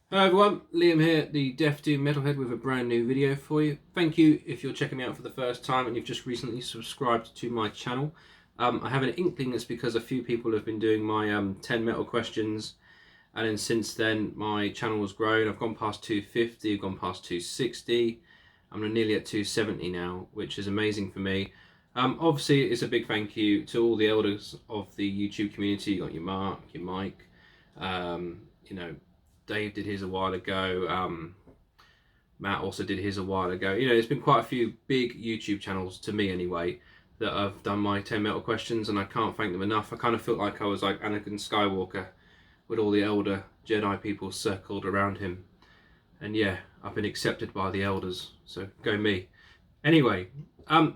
Hello everyone, Liam here, the Deaf Doom Metalhead with a brand new video for you. Thank you if you're checking me out for the first time and you've just recently subscribed to my channel. I have an inkling it's because a few people have been doing my 10 metal questions, and then since then my channel has grown. I've gone past 250, I've gone past 260, I'm nearly at 270 now, which is amazing for me. Obviously it's a big thank you to all the elders of the YouTube community. You got your Mark, your Mike, Dave did his a while ago. Matt also did his a while ago. There's been quite a few big YouTube channels, to me anyway, that have done my 10 metal questions, and I can't thank them enough. I kind of felt like I was like Anakin Skywalker with all the elder Jedi people circled around him. And yeah, I've been accepted by the elders, so go me. Anyway,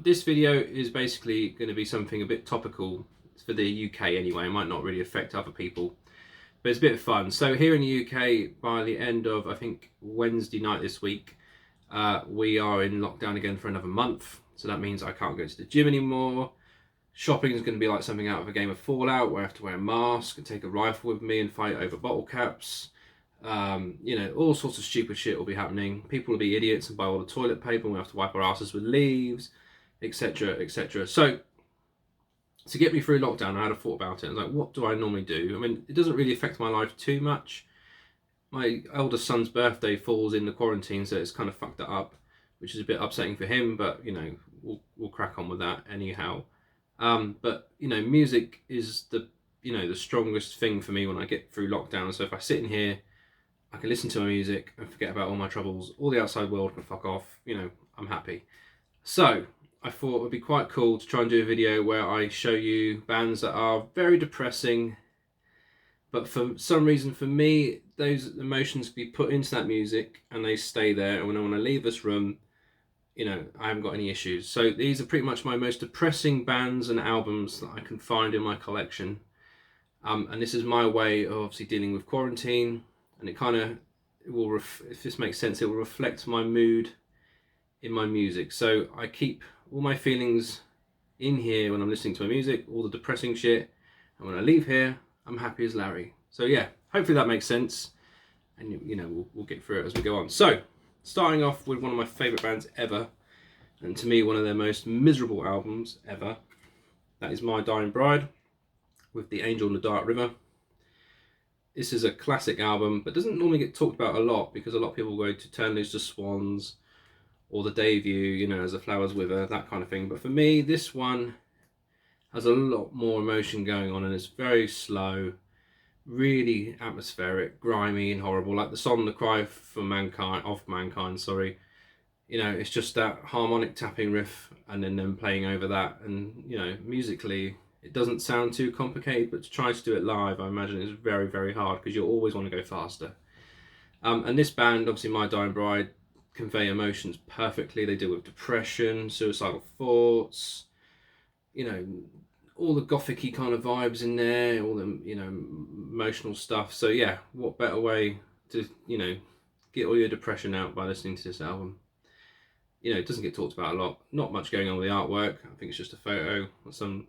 this video is basically going to be something a bit topical for the UK anyway. It might not really affect other people, but it's a bit of fun. So here in the UK, by the end of, I think, Wednesday night this week, we are in lockdown again for another month. So that means I can't go to the gym anymore. Shopping is going to be like something out of a game of Fallout, where I have to wear a mask and take a rifle with me and fight over bottle caps. All sorts of stupid shit will be happening. People will be idiots and buy all the toilet paper, and we have to wipe our asses with leaves, etc., etc. So to get me through lockdown, I had a thought about it. I was like, what do I normally do? I mean, it doesn't really affect my life too much. My eldest son's birthday falls in the quarantine, so it's kind of fucked it up, which is a bit upsetting for him, but we'll crack on with that anyhow. But music is the strongest thing for me when I get through lockdown. So if I sit in here, I can listen to my music and forget about all my troubles. All the outside world can fuck off. I'm happy. So I thought it would be quite cool to try and do a video where I show you bands that are very depressing, but for some reason, for me, those emotions be put into that music and they stay there, and when I want to leave this room, I haven't got any issues. So these are pretty much my most depressing bands and albums that I can find in my collection, and this is my way of obviously dealing with quarantine, and it kind of will, if this makes sense, it will reflect my mood in my music. So I keep all my feelings in here when I'm listening to my music, all the depressing shit, and when I leave here, I'm happy as Larry. So yeah, hopefully that makes sense, and we'll get through it as we go on. So starting off with one of my favourite bands ever, and to me one of their most miserable albums ever, that is My Dying Bride with The Angel in the Dark River. This is a classic album, but doesn't normally get talked about a lot because a lot of people go to Turn Loose the Swans or The Debut, As the Flowers Wither, that kind of thing. But for me, this one has a lot more emotion going on, and it's very slow, really atmospheric, grimy and horrible, like the song The Cry for Mankind, of Mankind, sorry. It's just that harmonic tapping riff and then them playing over that, and musically it doesn't sound too complicated, but to try to do it live, I imagine is very, very hard because you'll always want to go faster. And this band, obviously My Dying Bride, convey emotions perfectly. They deal with depression, suicidal thoughts, all the gothic-y kind of vibes in there, all the emotional stuff. So yeah, what better way to get all your depression out by listening to this album. It doesn't get talked about a lot, not much going on with the artwork. I think it's just a photo of some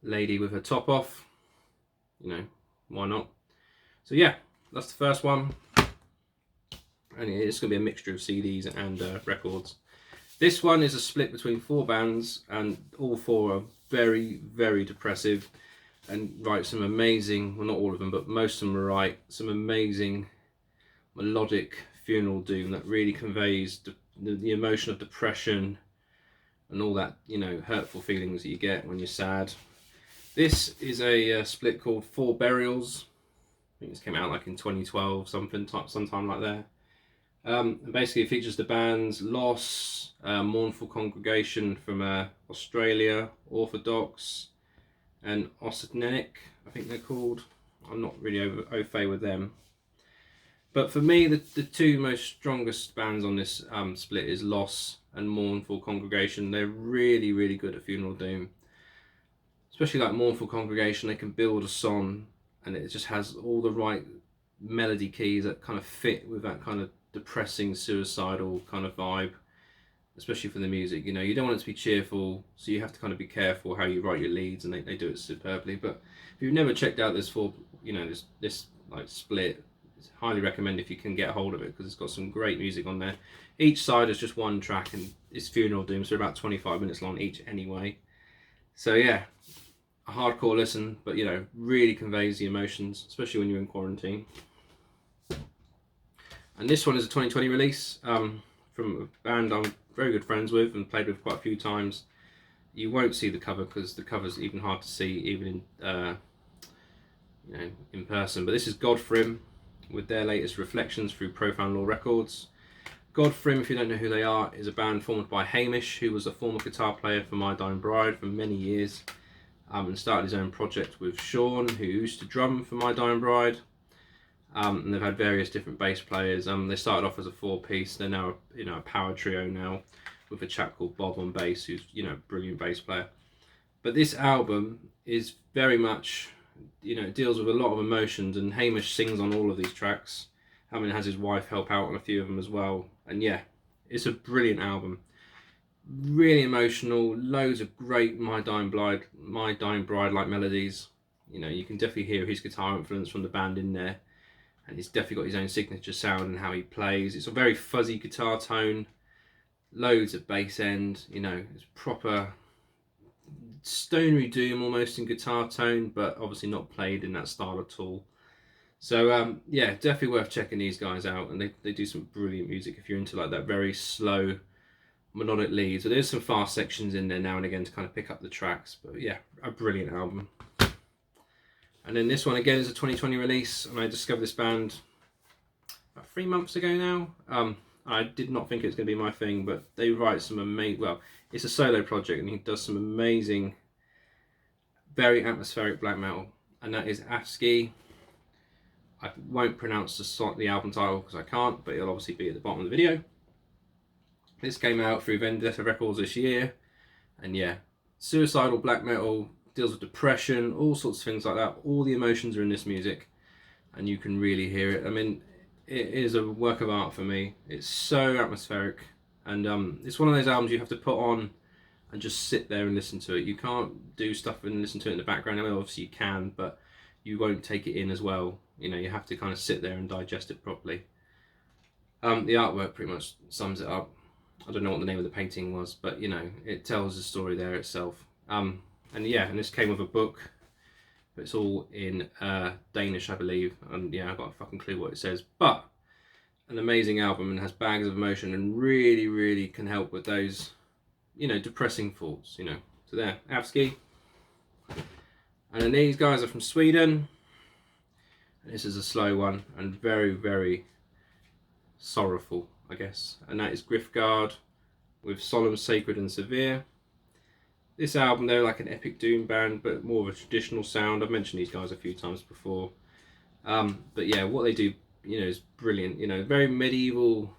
lady with her top off. Why not? So yeah, that's the first one, and it's going to be a mixture of CDs and records. This one is a split between 4 bands, and all 4 are very, very depressive and write some amazing, well not all of them, but most of them write some amazing melodic funeral doom that really conveys the emotion of depression and all that, hurtful feelings that you get when you're sad. This is a split called 4 Burials. I think this came out like in 2012, sometime like that. And basically it features the bands Loss, Mournful Congregation from Australia, Orthodox, and Oceanic, I think they're called. I'm not really au fait with them. But for me, the 2 most strongest bands on this split is Loss and Mournful Congregation. They're really, really good at funeral doom. Especially like Mournful Congregation, they can build a song and it just has all the right melody keys that kind of fit with that kind of depressing, suicidal kind of vibe, especially for the music. You don't want it to be cheerful, so you have to kind of be careful how you write your leads, and they do it superbly. But if you've never checked out this this like split, highly recommend if you can get a hold of it, because it's got some great music on there. Each side is just one track, and it's Funeral Doom, so about 25 minutes long each anyway. So yeah, a hardcore listen, but you know, really conveys the emotions, especially when you're in quarantine. And this one is a 2020 release from a band I'm very good friends with and played with quite a few times. You won't see the cover because the cover's even hard to see, even in you know, in person. But this is Godfrim with their latest Reflections through Profound Law Records. Godfrim, if you don't know who they are, is a band formed by Hamish, who was a former guitar player for My Dying Bride for many years, and started his own project with Sean, who used to drum for My Dying Bride. And they've had various different bass players. They started off as a 4-piece. They're now a power trio now, with a chap called Bob on bass, who's a brilliant bass player. But this album is very much, deals with a lot of emotions, and Hamish sings on all of these tracks. Has his wife help out on a few of them as well. And yeah, it's a brilliant album. Really emotional, loads of great My Dying Bride like melodies. You can definitely hear his guitar influence from the band in there. And he's definitely got his own signature sound and how he plays. It's a very fuzzy guitar tone, loads of bass end, it's proper stonery doom almost in guitar tone, but obviously not played in that style at all. So yeah, definitely worth checking these guys out, and they do some brilliant music if you're into like that very slow melodic lead. So there's some fast sections in there now and again to kind of pick up the tracks, but yeah, a brilliant album. And then this one again is a 2020 release, and I discovered this band about 3 months ago now. I did not think it was going to be my thing, but they write some amazing, well, it's a solo project, and he does some amazing, very atmospheric black metal, and that is ascii. I won't pronounce the album title because I can't, but it'll obviously be at the bottom of the video. This came out through Vendetta Records this year, and yeah, suicidal black metal, deals with depression, all sorts of things like that. All the emotions are in this music, and you can really hear it. I mean, it is a work of art for me. It's so atmospheric, and it's one of those albums you have to put on and just sit there and listen to it. You can't do stuff and listen to it in the background. I mean, obviously you can, but you won't take it in as well. You have to kind of sit there and digest it properly. The artwork pretty much sums it up. I don't know what the name of the painting was, but it tells the story there itself. And yeah, and this came with a book, but it's all in Danish, I believe, and yeah, I've got a fucking clue what it says. But an amazing album, and has bags of emotion, and really, really can help with those, depressing thoughts. So there, ascii. And then these guys are from Sweden. And this is a slow one and very, very sorrowful, I guess. And that is grif with Solemn, Sacred and Severe. This album, they're like an epic doom band, but more of a traditional sound. I've mentioned these guys a few times before. But yeah, what they do, is brilliant. Very medieval,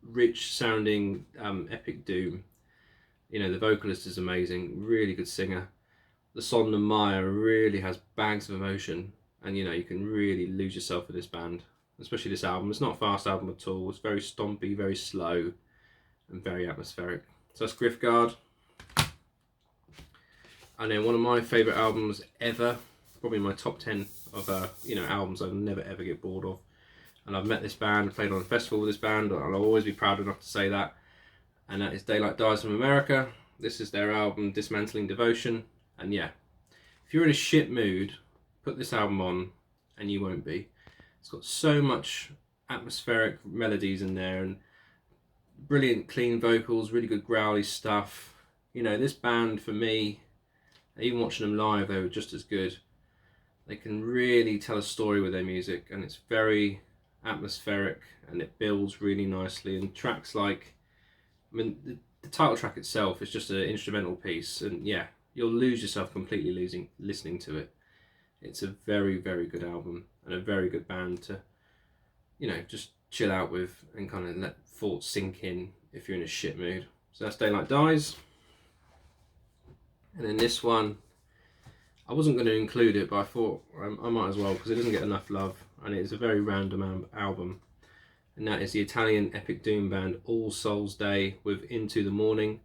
rich sounding epic doom. The vocalist is amazing, really good singer. The song and Maya really has bags of emotion, and you can really lose yourself with this band, especially this album. It's not a fast album at all. It's very stompy, very slow, and very atmospheric. So that's grif. And then one of my favourite albums ever, probably my top 10 of albums I'll never ever get bored of. And I've met this band, played on a festival with this band, and I'll always be proud enough to say that. And that is Daylight Dies from America. This is their album Dismantling Devotion. And yeah, if you're in a shit mood, put this album on and you won't be. It's got so much atmospheric melodies in there, and brilliant clean vocals, really good growly stuff. This band, for me, even watching them live, they were just as good. They can really tell a story with their music, and it's very atmospheric, and it builds really nicely. And tracks like, the title track itself is just an instrumental piece, and yeah, you'll lose yourself completely listening to it. It's a very, very good album, and a very good band to, just chill out with and kind of let thoughts sink in if you're in a shit mood. So that's Daylight Dies. And then this one, I wasn't going to include it, but I thought I might as well, because it doesn't get enough love, and it's a very random album. And that is the Italian epic doom band All Souls Day with Into the Morning.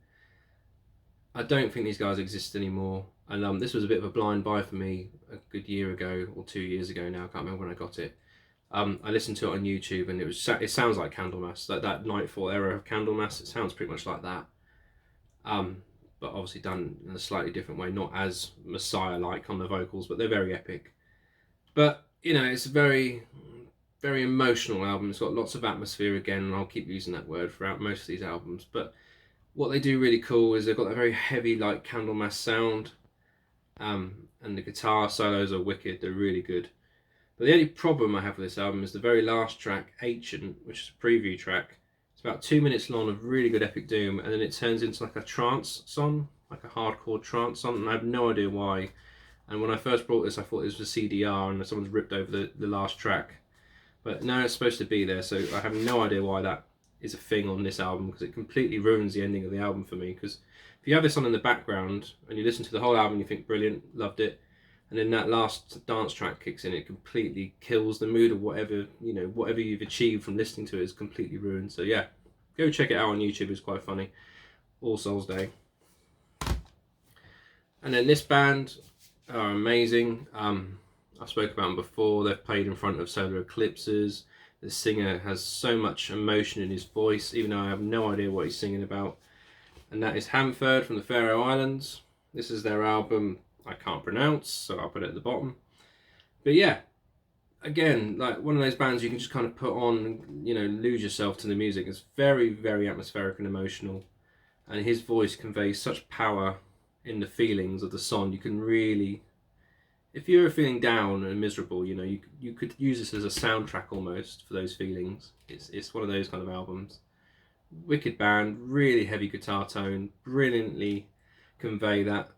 I don't think these guys exist anymore, and this was a bit of a blind buy for me a good year ago, or 2 years ago now, I can't remember when I got it. I listened to it on YouTube, and it sounds like Candlemass, like that Nightfall era of Candlemass. It sounds pretty much like that, but obviously done in a slightly different way, not as Messiah-like on the vocals, but they're very epic. But you know, it's a very, very emotional album. It's got lots of atmosphere again, and I'll keep using that word throughout most of these albums. But what they do really cool is they've got a very heavy, like Candlemass sound, and the guitar solos are wicked. They're really good. But the only problem I have with this album is the very last track, Ancient, which is a preview track. It's about 2 minutes long of really good epic doom, and then it turns into like a trance song, like a hardcore trance song, and I have no idea why. And when I first brought this, I thought it was for CDR, and someone's ripped over the last track. But no, it's supposed to be there, so I have no idea why that is a thing on this album, because it completely ruins the ending of the album for me. Because if you have this on in the background, and you listen to the whole album, you think, brilliant, loved it, and then that last dance track kicks in, it completely kills the mood of whatever, you know, whatever you've achieved from listening to it is completely ruined. So yeah, go check it out on YouTube, it's quite funny. All Souls Day. And then this band are amazing. I've spoken about them before. They've played in front of solar eclipses. The singer has so much emotion in his voice, even though I have no idea what he's singing about. And that is Hamferd from the Faroe Islands. This is their album I can't pronounce, so I'll put it at the bottom. But yeah, again, like one of those bands you can just kind of put on and, you know, lose yourself to the music. It's very, very atmospheric and emotional. And his voice conveys such power in the feelings of the song. You can really, if you're feeling down and miserable, you know, you could use this as a soundtrack almost for those feelings. It's one of those kind of albums. Wicked band, really heavy guitar tone, brilliantly convey that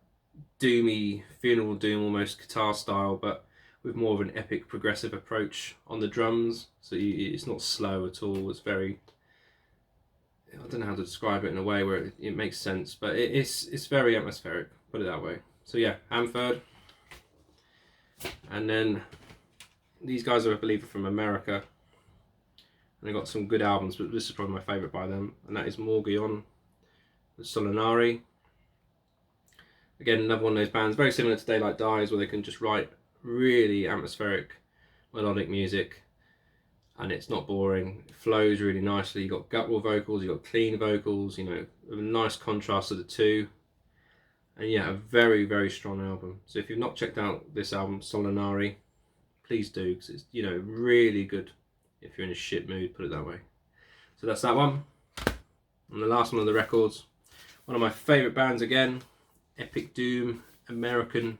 doomy, funeral doom almost guitar style, but with more of an epic progressive approach on the drums. So it's not slow at all. It's very, I don't know how to describe it in a way where it makes sense, but it's very atmospheric, put it that way. So yeah, Hamferd. And then these guys are, I believe, from America, and they got some good albums, but this is probably my favourite by them, and that is Morgion, the Solinari. Again, another one of those bands, very similar to Daylight Dies, where they can just write really atmospheric, melodic music, and it's not boring. It flows really nicely. You've got guttural vocals, you've got clean vocals, you know, a nice contrast of the two. And yeah, a very, very strong album. So if you've not checked out this album, Solinari, please do, because it's, you know, really good if you're in a shit mood, put it that way. So that's that one. And the last one of the records, one of my favourite bands again, Epic Doom, American,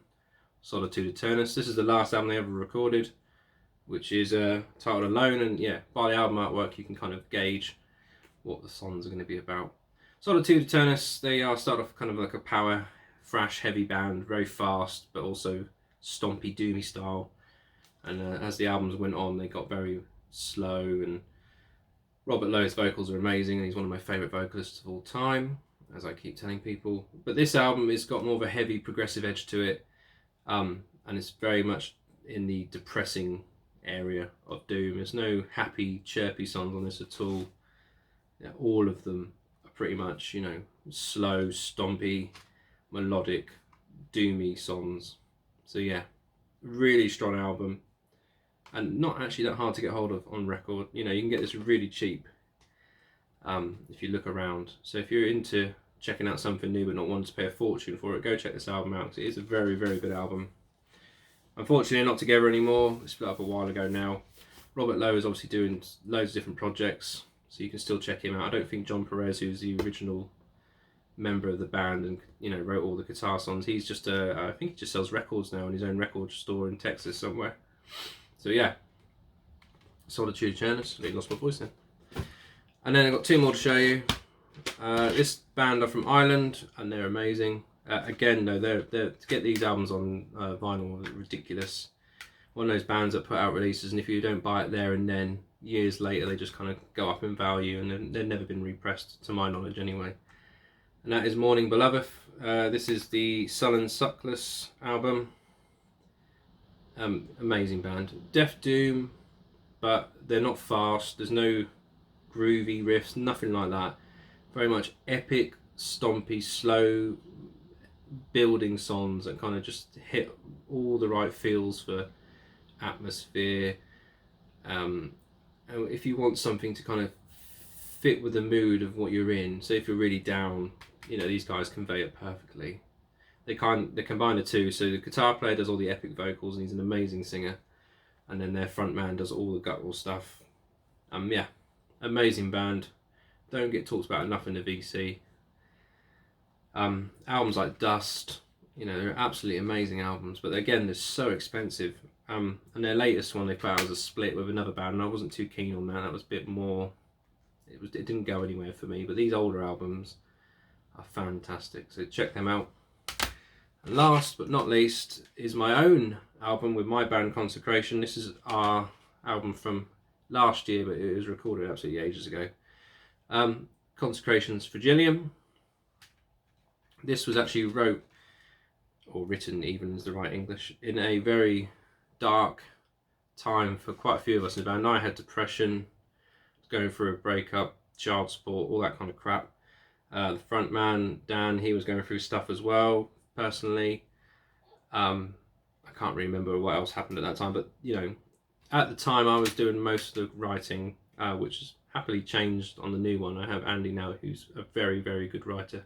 Solitude Eternus. This is the last album they ever recorded, which is titled Alone, and yeah, by the album artwork you can kind of gauge what the songs are going to be about. Solitude Eternus, they are start off kind of like a power thrash heavy band, very fast but also stompy doomy style, and as the albums went on they got very slow, and Robert Lowe's vocals are amazing, and he's one of my favourite vocalists of all time, as I keep telling people. But this album has got more of a heavy progressive edge to it, and it's very much in the depressing area of doom. There's no happy chirpy songs on this at all. Yeah, all of them are pretty much, you know, slow, stompy, melodic, doomy songs. So yeah, really strong album, and not actually that hard to get hold of on record. You know, you can get this really cheap if you look around. So if you're into checking out something new but not wanting to pay a fortune for it, go check this album out, because it is a very, very good album. Unfortunately, they're not together anymore. They split up a while ago now. Robert Lowe is obviously doing loads of different projects, so you can still check him out. I don't think John Perez, who's the original member of the band and, you know, wrote all the guitar songs, he's just I think he just sells records now in his own record store in Texas somewhere. So yeah, Solitude Eternus. I lost my voice then. And then I've got two more to show you. This band are from Ireland, and they're amazing. Again, though, they're to get these albums on vinyl is ridiculous. One of those bands that put out releases, and if you don't buy it there and then, years later they just kind of go up in value, and they've never been repressed, to my knowledge anyway. And that is Mourning Beloved. This is the Sullen Suckless album. Amazing band. Death Doom, but they're not fast. There's no groovy riffs, nothing like that. Very much epic, stompy, slow building songs that kind of just hit all the right feels for atmosphere If you want something to kind of fit with the mood of what you're in, so if you're really down, you know, these guys convey it perfectly. They combine the two, so the guitar player does all the epic vocals and he's an amazing singer, and then their front man does all the guttural stuff. Yeah, amazing band. Don't get talked about enough in the VC. Albums like Dust, you know, they're absolutely amazing albums, but again, they're so expensive. And their latest one they put out was a split with another band, and I wasn't too keen on that. That was a bit more. It didn't go anywhere for me. But these older albums are fantastic, so check them out. And last but not least is my own album with my band Consecration. This is our album from last year, but it was recorded absolutely ages ago. Consecration's Fragilium. This was actually written, even is the right English, in a very dark time for quite a few of us in the band. I had depression, going through a breakup, child support, all that kind of crap. The front man, Dan, he was going through stuff as well, personally. I can't remember what else happened at that time, but you know, at the time I was doing most of the writing, which has happily changed on the new one. I have Andy now, who's a very, very good writer.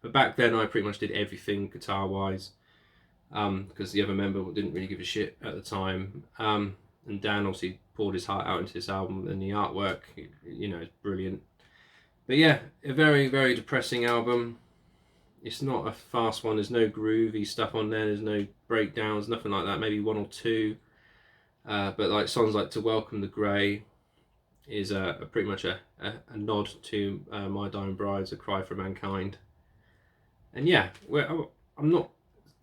But back then I pretty much did everything guitar-wise, because the other member didn't really give a shit at the time. And Dan obviously poured his heart out into this album, and the artwork, you know, is brilliant. But yeah, a very, very depressing album. It's not a fast one. There's no groovy stuff on there. There's no breakdowns, nothing like that. Maybe one or two. But like songs like To Welcome the Grey is pretty much a nod to My Dying Bride's A Cry for Mankind. And yeah, I'm not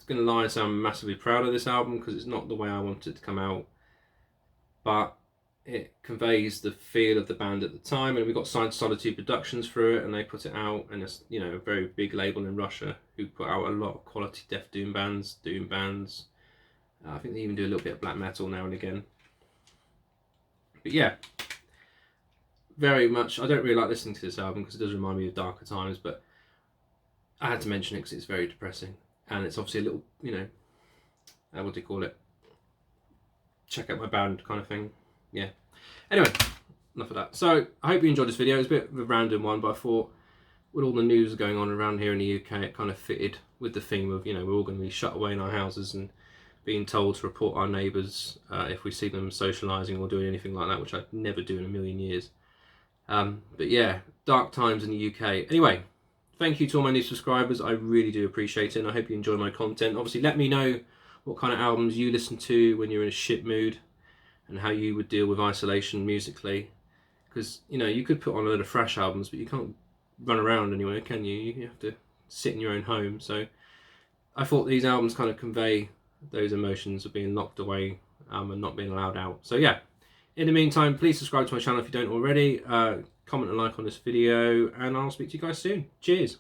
going to lie and say I'm massively proud of this album, because it's not the way I wanted it to come out. But it conveys the feel of the band at the time, and we got signed to Solitude Productions through it, and they put it out, and it's, you know, a very big label in Russia who put out a lot of quality death doom bands. I think they even do a little bit of black metal now and again. But yeah, very much, I don't really like listening to this album because it does remind me of darker times, but I had to mention it because it's very depressing, and it's obviously a little, you know, what do you call it? Check out my band kind of thing. Yeah. Anyway, enough of that. So I hope you enjoyed this video. It's a bit of a random one, but I thought with all the news going on around here in the UK, it kind of fitted with the theme of, you know, we're all going to be shut away in our houses and being told to report our neighbours if we see them socialising or doing anything like that, which I'd never do in a million years. But yeah, dark times in the UK. Anyway, thank you to all my new subscribers. I really do appreciate it, and I hope you enjoy my content. Obviously, let me know what kind of albums you listen to when you're in a shit mood, and how you would deal with isolation musically. Because, you know, you could put on a load of thrash albums, but you can't run around anywhere, can you? You have to sit in your own home. So I thought these albums kind of convey those emotions of being locked away and not being allowed out. So yeah, in the meantime, please subscribe to my channel if you don't already. Comment and like on this video, and I'll speak to you guys soon. Cheers.